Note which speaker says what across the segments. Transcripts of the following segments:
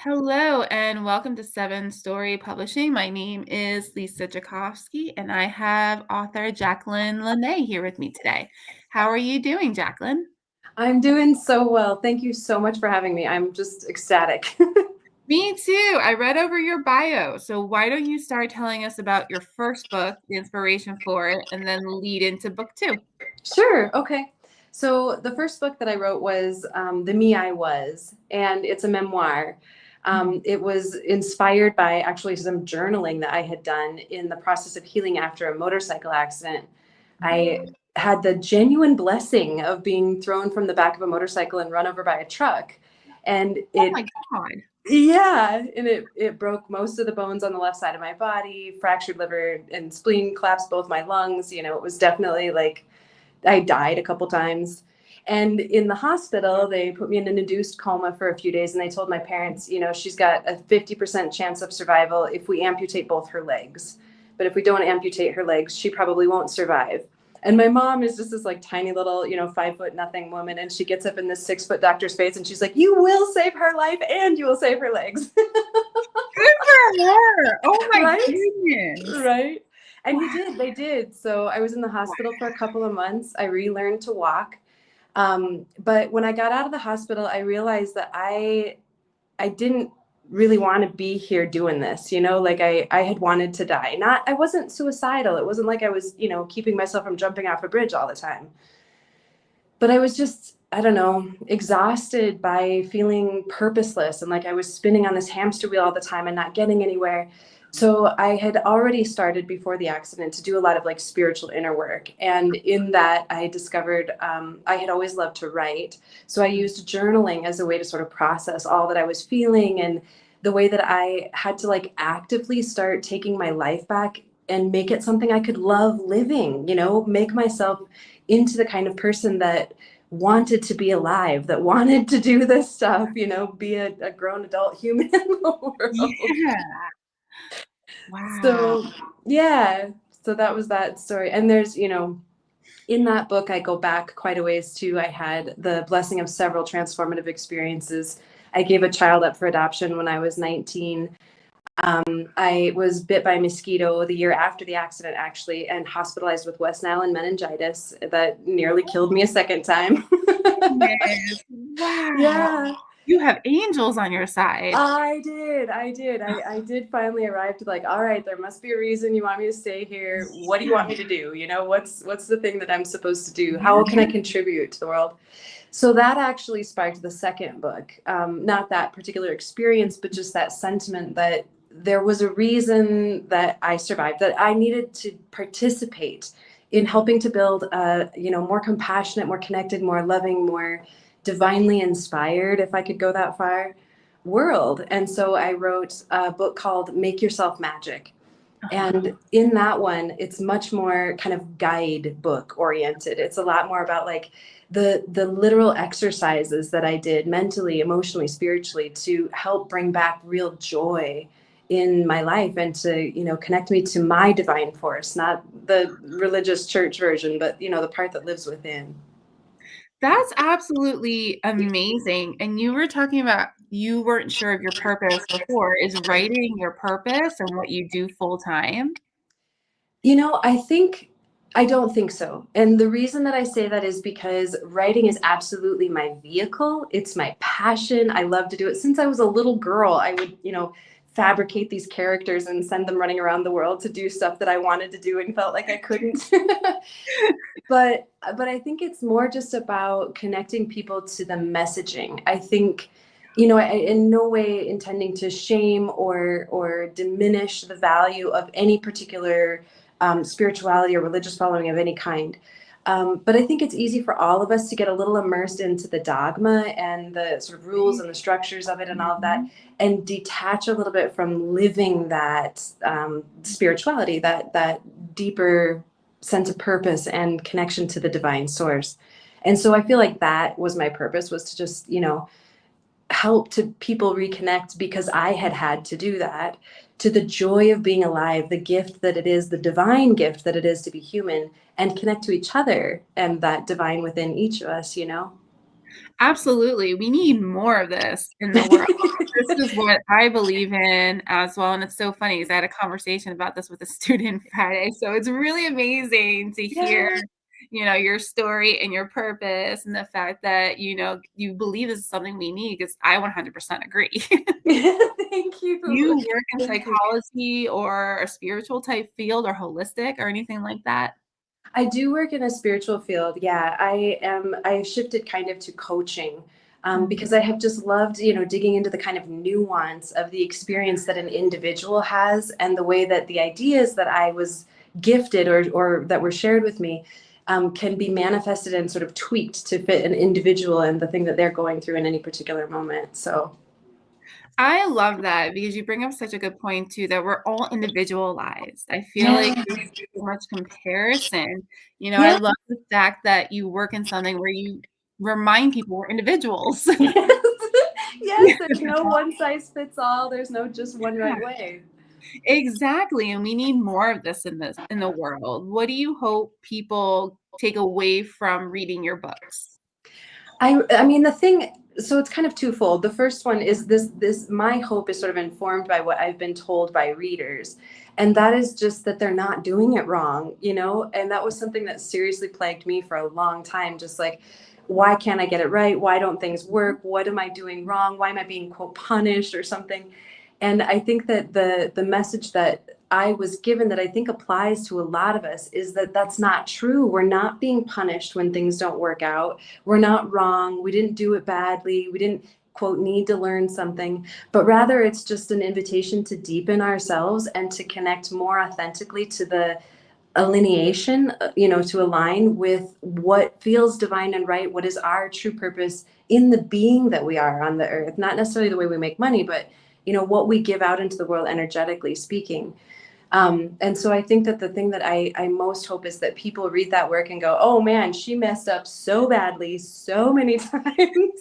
Speaker 1: Hello and welcome to Seven Story Publishing. My name is Lisa Jakovsky and I have author Jaclyn Lanae here with me today. How are you doing, Jaclyn?
Speaker 2: I'm doing so well. Thank you so much for having me. I'm just ecstatic.
Speaker 1: Me too. I read over your bio. So why don't you start telling us about your first book, the inspiration for it, and then lead into book two?
Speaker 2: Sure. Okay. So the first book that I wrote was The Me I Was, and it's a memoir. It was inspired by actually some journaling that I had done in the process of healing after a motorcycle accident. I had the genuine blessing of being thrown from the back of a motorcycle and run over by a truck. And
Speaker 1: Oh my God.
Speaker 2: yeah, and it broke most of the bones on the left side of my body, fractured liver and spleen, collapsed both my lungs. It was definitely like I died a couple times. And in the hospital, they put me in an induced coma for a few days, and they told my parents, she's got a 50% chance of survival if we amputate both her legs. But if we don't amputate her legs, she probably won't survive. And my mom is just this like tiny little, 5 foot nothing woman. And she gets up in this 6 foot doctor's face and she's like, you will save her life and you will save her legs.
Speaker 1: Good for her. Oh my
Speaker 2: Right?
Speaker 1: goodness.
Speaker 2: Right. And
Speaker 1: Wow.
Speaker 2: they did. So I was in the hospital for a couple of months. I relearned to walk. But when I got out of the hospital, I realized that I didn't really want to be here doing this, like I had wanted to die. I wasn't suicidal. It wasn't like I was, keeping myself from jumping off a bridge all the time. But I was just, I don't know, exhausted by feeling purposeless and like I was spinning on this hamster wheel all the time and not getting anywhere. So I had already started before the accident to do a lot of like spiritual inner work. And in that, I discovered I had always loved to write. So I used journaling as a way to sort of process all that I was feeling and the way that I had to like actively start taking my life back and make it something I could love living, make myself into the kind of person that wanted to be alive, that wanted to do this stuff, be a grown adult human in the world.
Speaker 1: Yeah. Wow.
Speaker 2: So yeah, so that was that story. And there's, in that book, I go back quite a ways too. I had the blessing of several transformative experiences. I gave a child up for adoption when I was 19. I was bit by a mosquito the year after the accident, actually, and hospitalized with West Nile and meningitis that nearly killed me a second time.
Speaker 1: Yes. Wow.
Speaker 2: Yeah.
Speaker 1: You have angels on your side.
Speaker 2: I did finally arrive to like, all right, there must be a reason you want me to stay here. What do you want me to do? What's the thing that I'm supposed to do? How can I contribute to the world? So that actually sparked the second book. Not that particular experience, but just that sentiment that there was a reason that I survived, that I needed to participate in helping to build a, more compassionate, more connected, more loving, more divinely inspired, if I could go that far, world. And so I wrote a book called Make Yourself Magic. And in that one, it's much more kind of guidebook oriented. It's a lot more about like the literal exercises that I did mentally, emotionally, spiritually to help bring back real joy in my life and to, connect me to my divine force, not the religious church version, but, the part that lives within.
Speaker 1: That's absolutely amazing. And you were talking about you weren't sure of your purpose before. Is writing your purpose and what you do full time?
Speaker 2: I don't think so. And the reason that I say that is because writing is absolutely my vehicle. It's my passion. I love to do it. Since I was a little girl, I would, fabricate these characters and send them running around the world to do stuff that I wanted to do and felt like I couldn't. But I think it's more just about connecting people to the messaging. I think, in no way intending to shame or diminish the value of any particular spirituality or religious following of any kind. But I think it's easy for all of us to get a little immersed into the dogma and the sort of rules and the structures of it and all of that, and detach a little bit from living that spirituality, that deeper sense of purpose and connection to the divine source. And so I feel like that was my purpose, was to just, help to people reconnect, because I had to do that, to the joy of being alive, the gift that it is, the divine gift that it is to be human, and connect to each other and that divine within each of us.
Speaker 1: Absolutely. We need more of this in the world. This is what I believe in as well, and it's so funny 'cause I had a conversation about this with a student Friday, so it's really amazing to hear,
Speaker 2: Yeah.
Speaker 1: your story and your purpose and the fact that, you believe this is something we need, because I 100% agree.
Speaker 2: Thank
Speaker 1: Do
Speaker 2: you.
Speaker 1: you work in
Speaker 2: Thank you.
Speaker 1: psychology or a spiritual type field or holistic or anything like that?
Speaker 2: I do work in a spiritual field. Yeah, I shifted kind of to coaching
Speaker 1: Mhm.
Speaker 2: because I have just loved, digging into the kind of nuance of the experience that an individual has and the way that the ideas that I was gifted or that were shared with me can be manifested and sort of tweaked to fit an individual and the thing that they're going through in any particular moment. So,
Speaker 1: I love that because you bring up such a good point too, that we're all individualized. I feel like
Speaker 2: yeah,
Speaker 1: there's so much comparison. I
Speaker 2: yeah.
Speaker 1: love the fact that you work in something where you remind people we're individuals.
Speaker 2: Yes. Yes, there's no one size fits all. There's no just one
Speaker 1: Yeah,
Speaker 2: right way.
Speaker 1: exactly, and we need more of this in the world. What do you hope people take away from reading your books?
Speaker 2: I mean the thing, so it's kind of twofold. The first one is this my hope is sort of informed by what I've been told by readers. And that is just that they're not doing it wrong, And that was something that seriously plagued me for a long time. Just like, why can't I get it right? Why don't things work? What am I doing wrong? Why am I being quote punished or something? And I think that the message that I was given that I think applies to a lot of us is that that's not true. We're not being punished when things don't work out. We're not wrong. We didn't do it badly. We didn't quote need to learn something, but rather it's just an invitation to deepen ourselves and to connect more authentically to the alineation, to align with what feels divine and right, what is our true purpose in the being that we are on the earth, not necessarily the way we make money, but what we give out into the world energetically speaking. And so I think that the thing that I most hope is that people read that work and go, oh man, she messed up so badly so many times.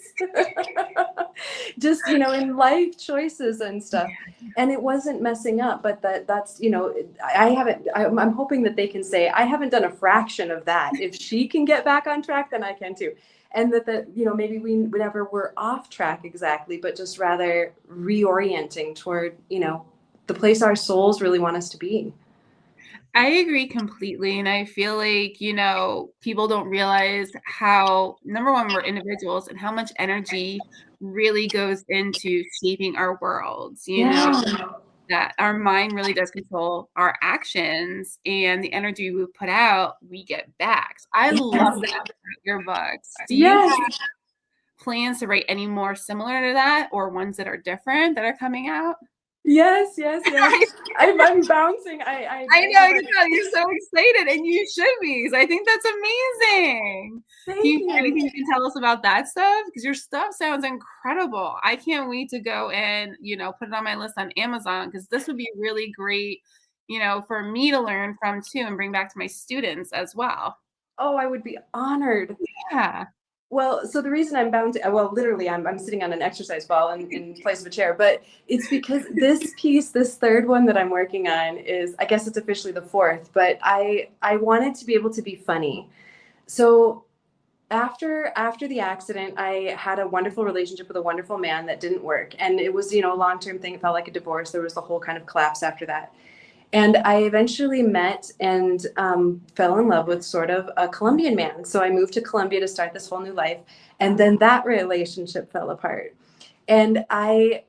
Speaker 2: Just, in life choices and stuff. And it wasn't messing up, but that's, I haven't, I'm hoping that they can say, I haven't done a fraction of that. If she can get back on track, then I can too. And that, maybe whenever we're off track exactly, but just rather reorienting toward, the place our souls really want us to be.
Speaker 1: I agree completely, and I feel like, people don't realize how number 1, we're individuals and how much energy really goes into shaping our worlds,
Speaker 2: Yeah.
Speaker 1: that our mind really does control our actions, and the energy we put out, we get back. So I love
Speaker 2: Yes.
Speaker 1: that about your books. Do you
Speaker 2: Yes.
Speaker 1: have plans to write any more similar to that or ones that are different that are coming out?
Speaker 2: Yes. Yes. Yes. I'm bouncing.
Speaker 1: I
Speaker 2: I
Speaker 1: know,
Speaker 2: have
Speaker 1: I
Speaker 2: a
Speaker 1: can tell you're so excited, and you should be, 'cause I think that's amazing.
Speaker 2: thank
Speaker 1: Anything
Speaker 2: you.
Speaker 1: you can tell us about that stuff? Because your stuff sounds incredible. I can't wait to go and, put it on my list on Amazon, because this would be really great, for me to learn from too and bring back to my students as well.
Speaker 2: Oh, I would be honored.
Speaker 1: Yeah.
Speaker 2: Well, so the reason I'm bound to, well, literally, I'm sitting on an exercise ball in place of a chair, but it's because this piece, this third one that I'm working on is, I guess it's officially the fourth, but I wanted to be able to be funny. So after the accident, I had a wonderful relationship with a wonderful man that didn't work, and it was a long-term thing. It felt like a divorce. There was the whole kind of collapse after that. And I eventually met and fell in love with sort of a Colombian man. So I moved to Colombia to start this whole new life. And then that relationship fell apart. And I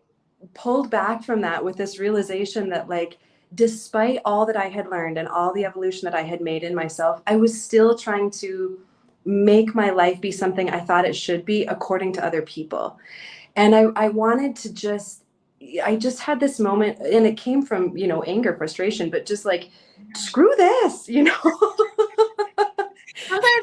Speaker 2: pulled back from that with this realization that, like, despite all that I had learned and all the evolution that I had made in myself, I was still trying to make my life be something I thought it should be according to other people. And I wanted to I just had this moment, and it came from, anger, frustration, but just like, screw this.
Speaker 1: Sometimes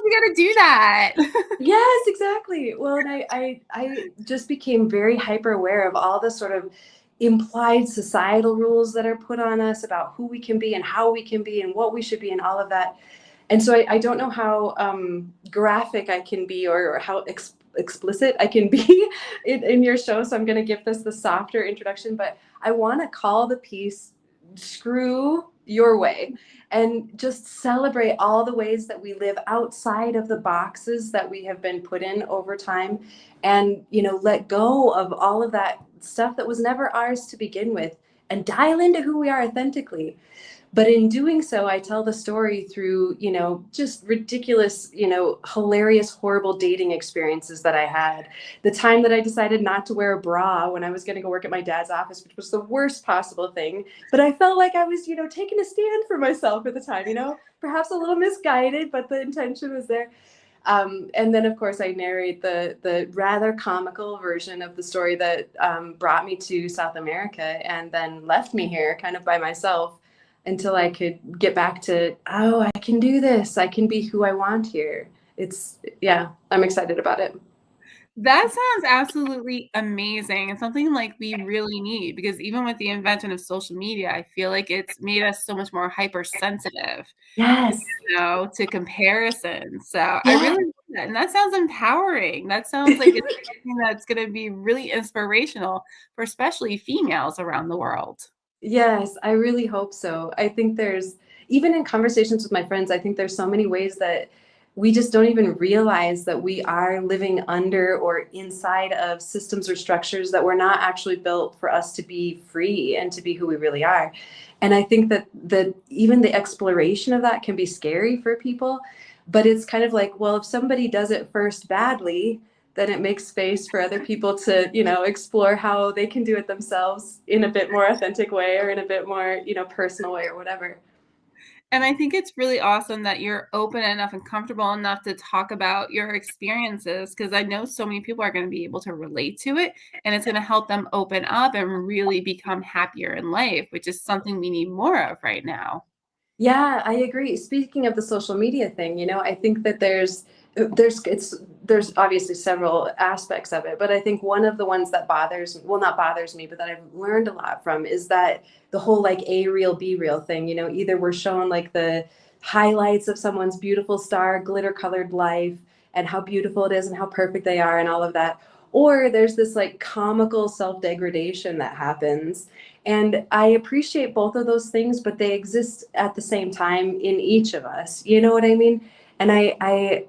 Speaker 1: we gotta do that.
Speaker 2: Yes, exactly. Well, and I just became very hyper aware of all the sort of implied societal rules that are put on us about who we can be and how we can be and what we should be and all of that. And so I don't know how graphic I can be or how explicit I can be in your show. So I'm going to give this the softer introduction, but I want to call the piece "Screw your way, and just celebrate all the ways that we live outside of the boxes that we have been put in over time, and let go of all of that stuff that was never ours to begin with, and dial into who we are authentically. But in doing so, I tell the story through, just ridiculous, hilarious, horrible dating experiences that I had. The time that I decided not to wear a bra when I was going to go work at my dad's office, which was the worst possible thing. But I felt like I was, taking a stand for myself at the time, perhaps a little misguided, but the intention was there. And then, of course, I narrate the rather comical version of the story that brought me to South America and then left me here kind of by myself until I could get back to, oh, I can do this. I can be who I want here. Yeah, I'm excited about it.
Speaker 1: That sounds absolutely amazing and something like we really need, because even with the invention of social media, I feel like it's made us so much more hypersensitive,
Speaker 2: Yes.
Speaker 1: to comparison. So I
Speaker 2: Yeah.
Speaker 1: really love that. And that sounds empowering. That sounds like it's something that's going to be really inspirational for especially females around the world.
Speaker 2: Yes, I really hope so. I think even in conversations with my friends, I think there's so many ways that we just don't even realize that we are living under or inside of systems or structures that were not actually built for us to be free and to be who we really are. And I think that even the exploration of that can be scary for people, but it's kind of like, well, if somebody does it first badly, then it makes space for other people to, explore how they can do it themselves in a bit more authentic way or in a bit more, personal way or whatever.
Speaker 1: And I think it's really awesome that you're open enough and comfortable enough to talk about your experiences, because I know so many people are going to be able to relate to it, and it's going to help them open up and really become happier in life, which is something we need more of right now.
Speaker 2: Yeah, I agree. Speaking of the social media thing, I think that there's obviously several aspects of it, but I think one of the ones that not bothers me, but that I've learned a lot from is that the whole like A real, B real thing, either we're shown like the highlights of someone's beautiful star, glitter colored life and how beautiful it is and how perfect they are and all of that. Or there's this like comical self-degradation that happens. And I appreciate both of those things, but they exist at the same time in each of us. You know what I mean? And I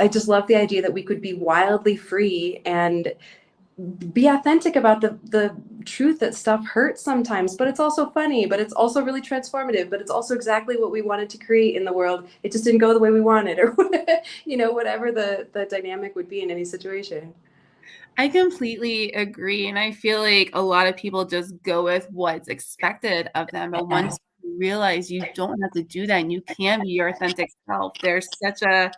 Speaker 2: just love the idea that we could be wildly free and be authentic about the truth that stuff hurts sometimes, but it's also funny, but it's also really transformative, but it's also exactly what we wanted to create in the world. It just didn't go the way we wanted, or whatever the dynamic would be in any situation.
Speaker 1: I completely agree. And I feel like a lot of people just go with what's expected of them. But once you realize you don't have to do that and you can be your authentic self, there's such a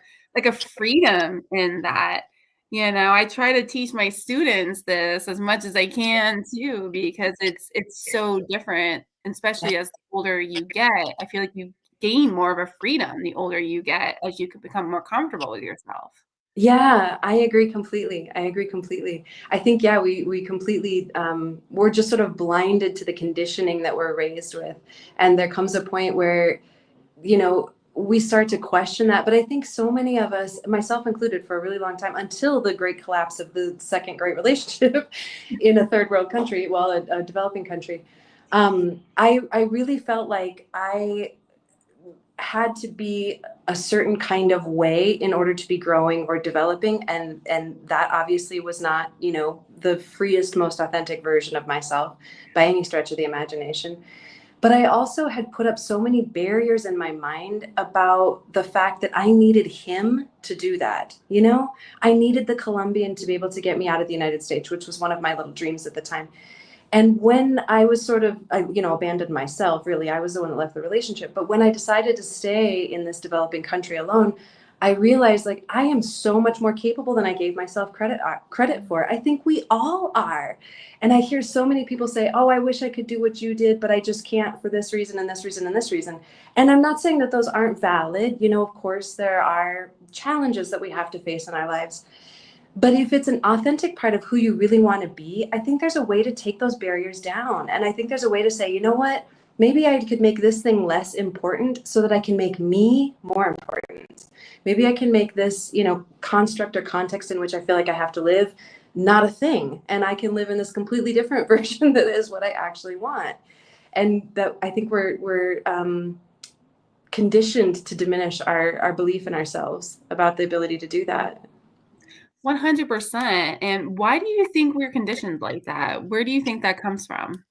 Speaker 1: freedom in that. I try to teach my students this as much as I can too, because it's so different, especially as the older you get. I feel like you gain more of a freedom the older you get as you can become more comfortable with yourself.
Speaker 2: Yeah, I agree completely. I agree completely. I think, yeah, we completely, we're just sort of blinded to the conditioning that we're raised with. And there comes a point where, we start to question that. But I think so many of us, myself included, for a really long time, until the great collapse of the second great relationship in a third world country, well, a developing country, I really felt like I had to be a certain kind of way in order to be growing or developing, and that obviously was not the freest, most authentic version of myself by any stretch of the imagination. But I also had put up so many barriers in my mind about the fact that I needed him to do that. I needed the Colombian to be able to get me out of the United States, which was one of my little dreams at the time. And when I was abandoned myself, really, I was the one that left the relationship. But when I decided to stay in this developing country alone, I realized like I am so much more capable than I gave myself credit for. I think we all are. And I hear so many people say, "Oh, I wish I could do what you did, but I just can't for this reason and this reason and this reason." And I'm not saying that those aren't valid. Of course, there are challenges that we have to face in our lives. But if it's an authentic part of who you really want to be, I think there's a way to take those barriers down. And I think there's a way to say, you know what? Maybe I could make this thing less important so that I can make me more important. Maybe I can make this, construct or context in which I feel like I have to live not a thing. And I can live in this completely different version that is what I actually want. and that I think we're conditioned to diminish our belief in ourselves about the ability to do that.
Speaker 1: 100%. And why do you think we're conditioned like that? Where do you think that comes from?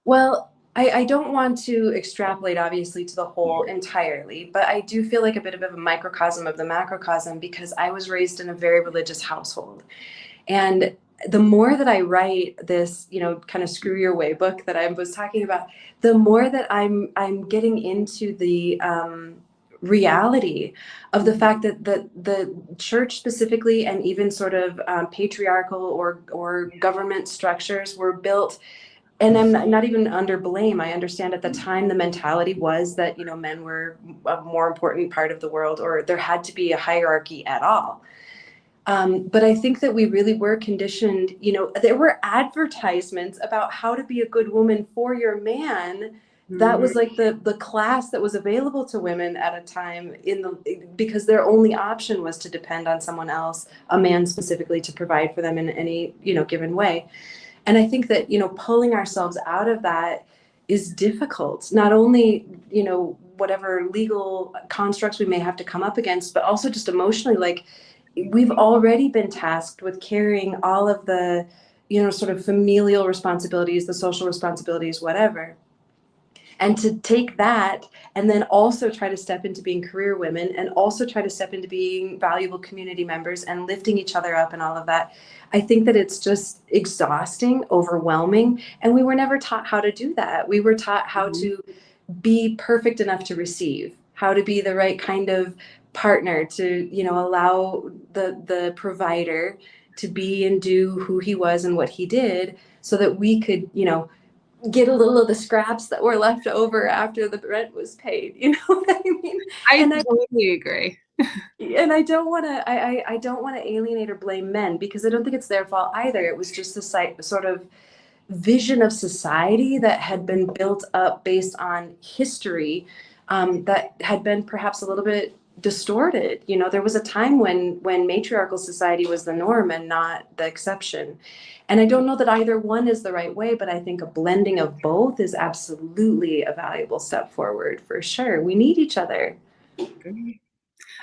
Speaker 2: Well, I don't want to extrapolate, obviously, to the whole entirely, but I do feel like a bit of a microcosm of the macrocosm because I was raised in a very religious household. And the more that I write this, kind of screw your way book that I was talking about, the more that I'm getting into the reality of the fact that the church specifically, and even sort of patriarchal or government structures were built. And I'm not even under blame. I understand at the time the mentality was that, men were a more important part of the world, or there had to be a hierarchy at all. But I think that we really were conditioned, there were advertisements about how to be a good woman for your man. That
Speaker 1: Mhm.
Speaker 2: was like the class that was available to women at a time because their only option was to depend on someone else, a man specifically, to provide for them in any, given way. And I think that, pulling ourselves out of that is difficult, not only, whatever legal constructs we may have to come up against, but also just emotionally. Like, we've already been tasked with carrying all of the, sort of familial responsibilities, the social responsibilities, whatever. And to take that and then also try to step into being career women, and also try to step into being valuable community members and lifting each other up and all of that, I think that it's just exhausting, overwhelming, and we were never taught how to do that. We were taught how to be perfect enough to receive, how to be the right kind of partner to, allow the provider to be and do who he was and what he did, so that we could, get a little of the scraps that were left over after the rent was paid. You know what I mean?
Speaker 1: I
Speaker 2: And
Speaker 1: totally agree.
Speaker 2: I don't want to I don't want to alienate or blame men, because I don't think it's their fault either. It was just the sort of vision of society that had been built up based on history, that had been perhaps a little bit distorted. There was a time when matriarchal society was the norm and not the exception. And I don't know that either one is the right way, but I think a blending of both is absolutely a valuable step forward, for sure. We need each other.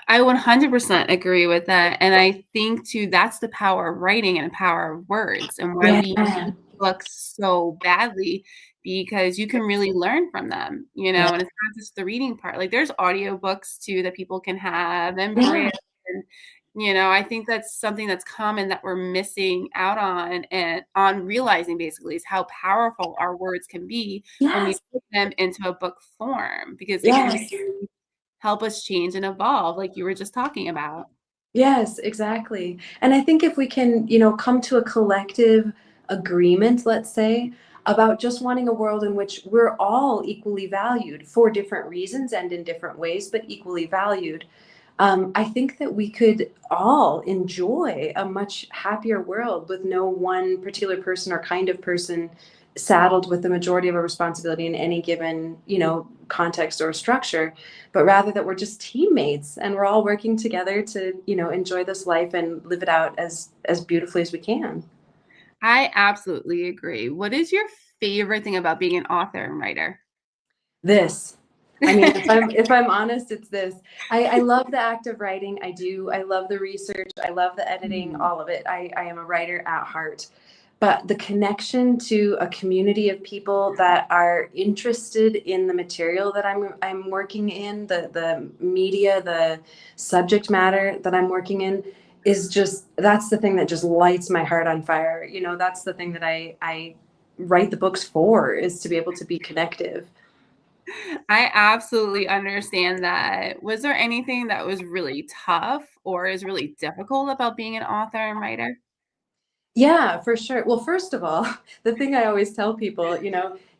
Speaker 1: I 100% agree with that, and I think too that's the power of writing and the power of words, and why we
Speaker 2: Yeah.
Speaker 1: need books so badly, because you can really learn from them,
Speaker 2: Yeah.
Speaker 1: and it's not just the reading part. Like, there's audiobooks too that people can have, and
Speaker 2: Yeah.
Speaker 1: braille, and I think that's something that's common that we're missing out on, and on realizing basically, is how powerful our words can be when we
Speaker 2: Yes.
Speaker 1: put them into a book form, because it can
Speaker 2: Yes.
Speaker 1: help us change and evolve like you were just talking about.
Speaker 2: Yes, exactly. And I think if we can, come to a collective agreement, let's say, about just wanting a world in which we're all equally valued for different reasons and in different ways, but equally valued, I think that we could all enjoy a much happier world with no one particular person or kind of person saddled with the majority of a responsibility in any given, context or structure, but rather that we're just teammates and we're all working together to, enjoy this life and live it out as beautifully as we can.
Speaker 1: I absolutely agree. What is your favorite thing about being an author and writer?
Speaker 2: This. I mean, if I'm honest, it's this. I love the act of writing. I do. I love the research. I love the editing,
Speaker 1: Mhm.
Speaker 2: all of it. I am a writer at heart. But the connection to a community of people that are interested in the material that I'm working in, the media, the subject matter that I'm working in, is just, that's the thing that just lights my heart on fire. That's the thing that I write the books for, is to be able to be connective.
Speaker 1: I absolutely understand that. Was there anything that was really tough or is really difficult about being an author and writer?
Speaker 2: Yeah, for sure. Well, first of all, the thing I always tell people,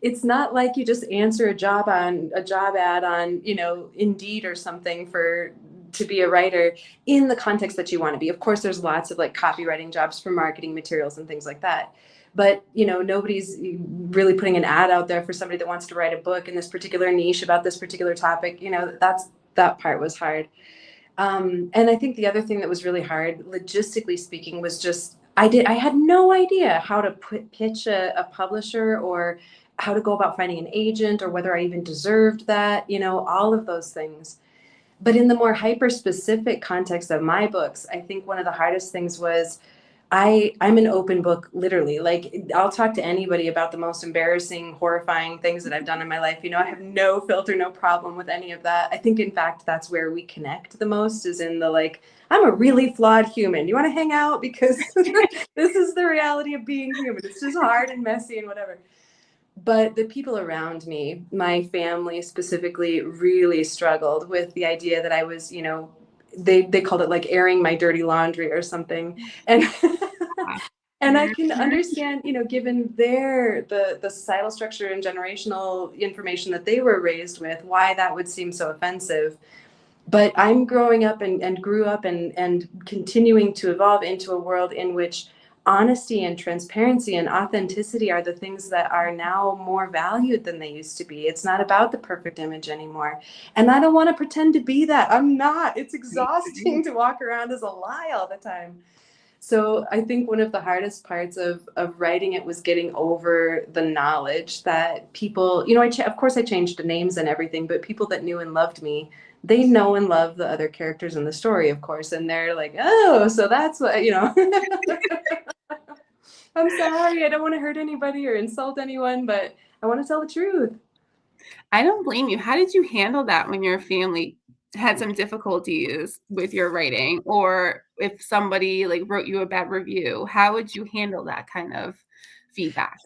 Speaker 2: it's not like you just answer a job ad on, Indeed or something for to be a writer in the context that you want to be. Of course, there's lots of like copywriting jobs for marketing materials and things like that. But, nobody's really putting an ad out there for somebody that wants to write a book in this particular niche about this particular topic. That part was hard. And I think the other thing that was really hard, logistically speaking, was just I had no idea how to pitch a publisher, or how to go about finding an agent, or whether I even deserved that, all of those things. But in the more hyper specific context of my books, I think one of the hardest things was I'm an open book, literally. Like, I'll talk to anybody about the most embarrassing, horrifying things that I've done in my life. I have no filter, no problem with any of that. I think, in fact, that's where we connect the most, is in the, like, I'm a really flawed human. You want to hang out? Because this is the reality of being human. It's just hard and messy and whatever. But the people around me, my family specifically, really struggled with the idea that I was, they called it like airing my dirty laundry or something. And and I can understand, given the societal structure and generational information that they were raised with, why that would seem so offensive. But I'm growing up and grew up and continuing to evolve into a world in which honesty and transparency and authenticity are the things that are now more valued than they used to be. It's not about the perfect image anymore. And I don't want to pretend to be that. I'm not. It's exhausting to walk around as a lie all the time. So I think one of the hardest parts of writing it was getting over the knowledge that people, of course I changed the names and everything, but people that knew and loved me, they know and love the other characters in the story, of course. And they're like, oh, so that's what, I'm sorry, I don't want to hurt anybody or insult anyone, but I want to tell the truth.
Speaker 1: I don't blame you. How did you handle that when your family had some difficulties with your writing, or if somebody like wrote you a bad review? How would you handle that kind of feedback?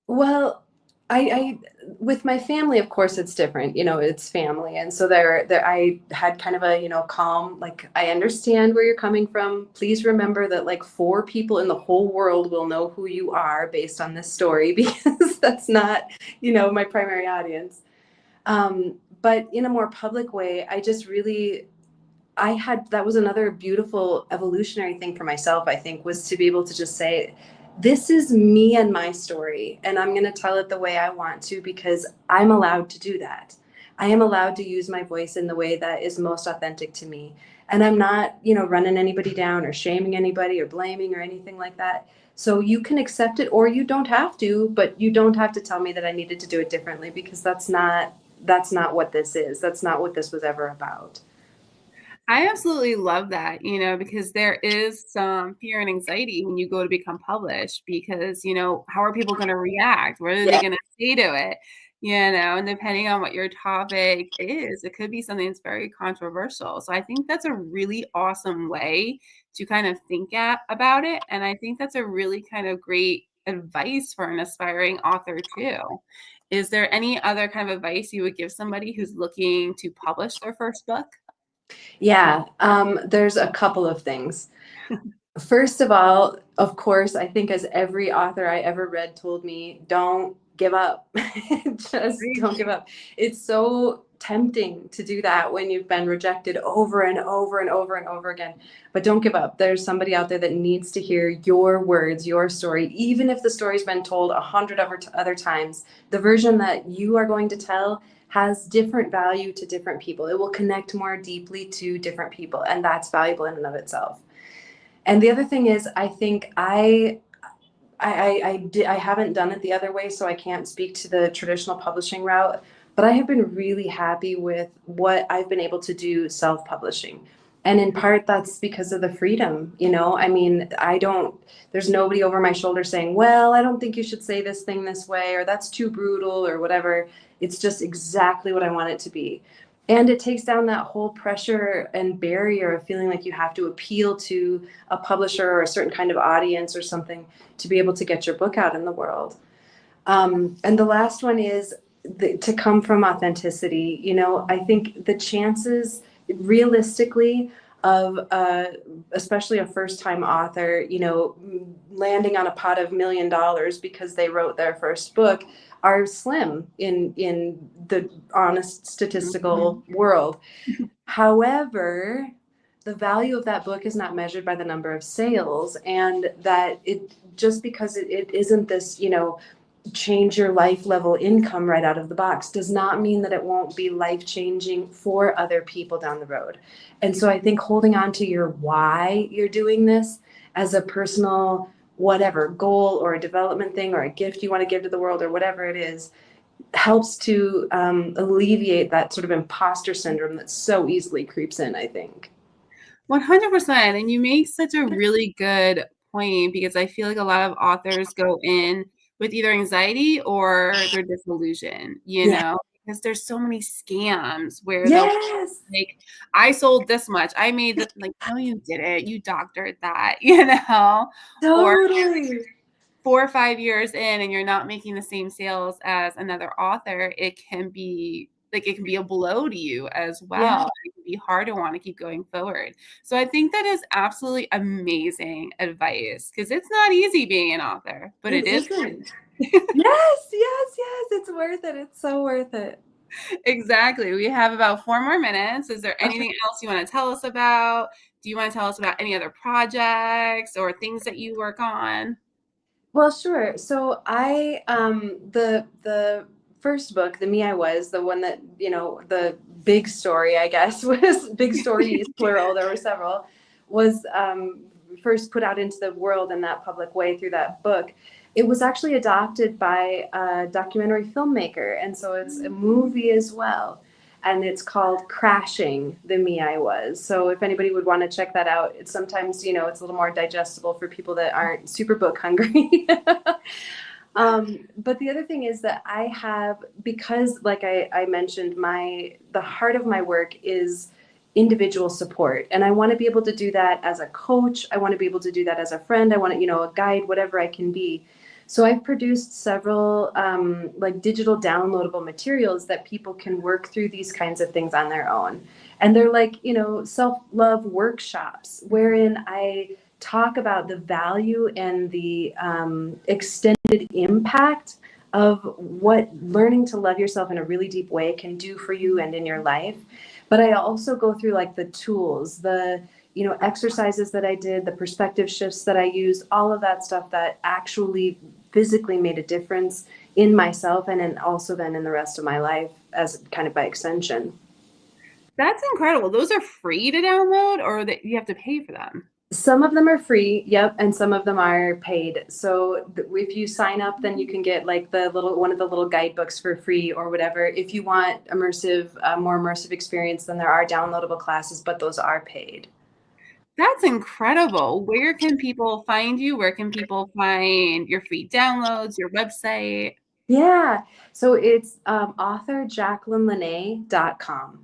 Speaker 2: Well, I with my family, of course, it's different. It's family, and so there, I had kind of a calm. Like, I understand where you're coming from. Please remember that like 4 people in the whole world will know who you are based on this story, because that's not my primary audience. But in a more public way, I just really that was another beautiful evolutionary thing for myself, I think, was to be able to just say, this is me and my story, and I'm going to tell it the way I want to, because I'm allowed to do that. I am allowed to use my voice in the way that is most authentic to me. And I'm not, running anybody down or shaming anybody or blaming or anything like that. So you can accept it, or you don't have to, but you don't have to tell me that I needed to do it differently, because that's not what this is. That's not what this was ever about.
Speaker 1: I absolutely love that, because there is some fear and anxiety when you go to become published because, how are people going to react? What are they
Speaker 2: Yeah.
Speaker 1: going to say to it? And depending on what your topic is, it could be something that's very controversial. So I think that's a really awesome way to kind of about it. And I think that's a really kind of great advice for an aspiring author too. Is there any other kind of advice you would give somebody who's looking to publish their first book?
Speaker 2: Yeah, there's a couple of things. First of all, of course, I think, as every author I ever read told me, don't give up. Just don't give up. It's so tempting to do that when you've been rejected over and over and over and over again. But don't give up. There's somebody out there that needs to hear your words, your story, even if the story's been told 100 other times. The version that you are going to tell has different value to different people. It will connect more deeply to different people, and that's valuable in and of itself. And the other thing is, I think I haven't done it the other way, so I can't speak to the traditional publishing route, but I have been really happy with what I've been able to do self-publishing. And in part, that's because of the freedom, I mean, there's nobody over my shoulder saying, well, I don't think you should say this thing this way, or that's too brutal, or whatever. It's just exactly what I want it to be. And it takes down that whole pressure and barrier of feeling like you have to appeal to a publisher or a certain kind of audience or something to be able to get your book out in the world. And the last one is to come from authenticity. I think the chances, realistically, of especially a first-time author, landing on a pot of $1 million because they wrote their first book, are slim in the honest statistical world. However, the value of that book is not measured by the number of sales, and that it just because it isn't this, change your life level income right out of the box, does not mean that it won't be life changing for other people down the road. And so I think holding on to your why you're doing this, as a personal whatever goal or a development thing or a gift you want to give to the world or whatever it is, helps to alleviate that sort of imposter syndrome that so easily creeps in, I think.
Speaker 1: 100%. And you make such a really good point, because I feel like a lot of authors go in with either anxiety or they're disillusioned,
Speaker 2: Yeah.
Speaker 1: because there's so many scams where they'll
Speaker 2: Yes.
Speaker 1: like, I sold this much, I made this, like, no, you didn't, you doctored that, or
Speaker 2: Totally.
Speaker 1: 4 or 5 years in and you're not making the same sales as another author, it can be a blow to you as
Speaker 2: Yeah.
Speaker 1: well. It can be hard to want to keep going forward. So I think that is absolutely amazing advice, because it's not easy being an author, but
Speaker 2: It
Speaker 1: it is.
Speaker 2: isn't. Yes, yes, yes. It's worth it. It's so worth it.
Speaker 1: Exactly. We have about 4 more minutes. Is there
Speaker 2: Okay.
Speaker 1: anything else you want to tell us about? Do you want to tell us about any other projects or things that you work on?
Speaker 2: Well, sure. So the first book, The Me I Was, the one that, the big story, I guess, was big stories, plural, there were several, was first put out into the world in that public way through that book. It was actually adopted by a documentary filmmaker, and so it's a movie as well. And it's called Crashing, The Me I Was. So if anybody would want to check that out, it's sometimes, it's a little more digestible for people that aren't super book hungry. But the other thing is that I have, because like I mentioned, the heart of my work is individual support. And I want to be able to do that as a coach. I want to be able to do that as a friend. I want to, a guide, whatever I can be. So I've produced several like digital downloadable materials that people can work through these kinds of things on their own. And they're like, self-love workshops wherein I talk about the value and the extended impact of what learning to love yourself in a really deep way can do for you and in your life. But I also go through like the tools, the exercises that I did, the perspective shifts that I used, all of that stuff that actually physically made a difference in myself and also then in the rest of my life as kind of by extension.
Speaker 1: That's incredible. Those are free to download, or that you have to pay for them?
Speaker 2: Some of them are free, yep, and some of them are paid. So if you sign up, then you can get like one of the little guidebooks for free or whatever. If you want more immersive experience, then there are downloadable classes, but those are paid.
Speaker 1: That's incredible. Where can people find you? Where can people find your free downloads, your website?
Speaker 2: Yeah, so it's author jaclynlanae.com.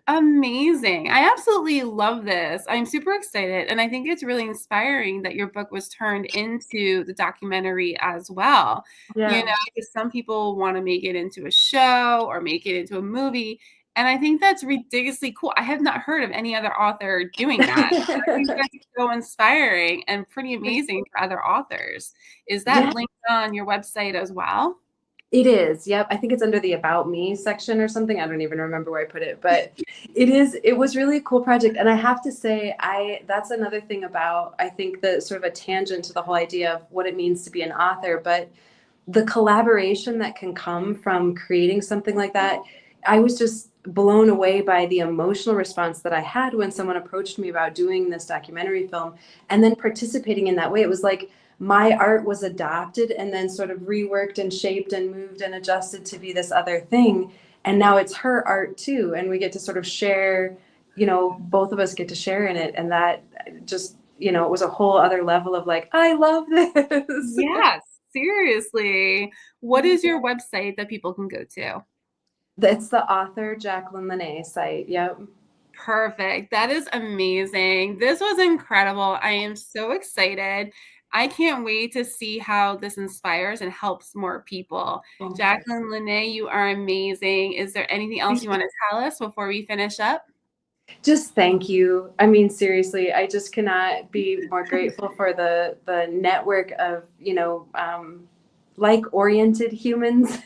Speaker 1: Amazing. I absolutely love this. I'm super excited. And I think it's really inspiring that your book was turned into the documentary as well.
Speaker 2: Yeah.
Speaker 1: Because some people want to make it into a show or make it into a movie. And I think that's ridiculously cool. I have not heard of any other author doing that. I think that's so inspiring and pretty amazing for other authors. Is
Speaker 2: Yeah,
Speaker 1: that linked on your website as well?
Speaker 2: it is. Yep. I think it's under the About Me section or something. I don't even remember where I put it, but it was really a cool project. And I have to say, that's another thing about, I think, the sort of a tangent to the whole idea of what it means to be an author, but the collaboration that can come from creating something like that. I was just blown away by the emotional response that I had when someone approached me about doing this documentary film and then participating in that way. It was like my art was adopted and then sort of reworked and shaped and moved and adjusted to be this other thing. And now it's her art too. And we get to sort of share, both of us get to share in it. And that just, it was a whole other level of like, I love this.
Speaker 1: Yes, seriously. What is your website that people can go to?
Speaker 2: It's the author Jaclyn Lanae site. Yep.
Speaker 1: Perfect. That is amazing. This was incredible. I am so excited. I can't wait to see how this inspires and helps more people. Jaclyn Lanae, you are amazing. Is there anything else you want to tell us before we finish up?
Speaker 2: Just thank you. I mean, seriously, I just cannot be more grateful for the network of, like-oriented humans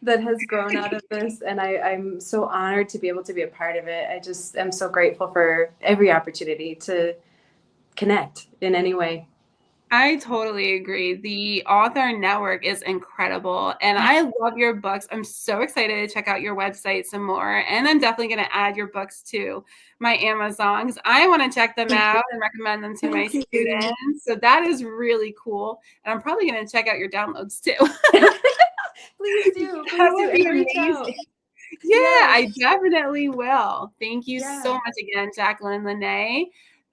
Speaker 2: that has grown out of this. And I'm so honored to be able to be a part of it. I just am so grateful for every opportunity to connect in any way.
Speaker 1: I totally agree. The author network is incredible, and I love your books. I'm so excited to check out your website some more, and I'm definitely going to add your books to my Amazons. I want to check them
Speaker 2: Thank you.
Speaker 1: out and recommend them to my
Speaker 2: Thank you.
Speaker 1: students. So that is really cool, and I'm probably going to check out your downloads too.
Speaker 2: Please do.
Speaker 1: That
Speaker 2: Please do.
Speaker 1: would be
Speaker 2: And reach out.
Speaker 1: amazing. Yeah,
Speaker 2: Yes.
Speaker 1: I definitely will. Thank you so
Speaker 2: Yeah.
Speaker 1: much again, Jaclyn Lanae.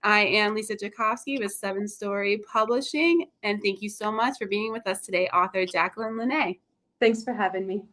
Speaker 1: I am Lisa Jakovsky with Seven Story Publishing, and thank you so much for being with us today, author Jaclyn Lanae.
Speaker 2: Thanks for having me.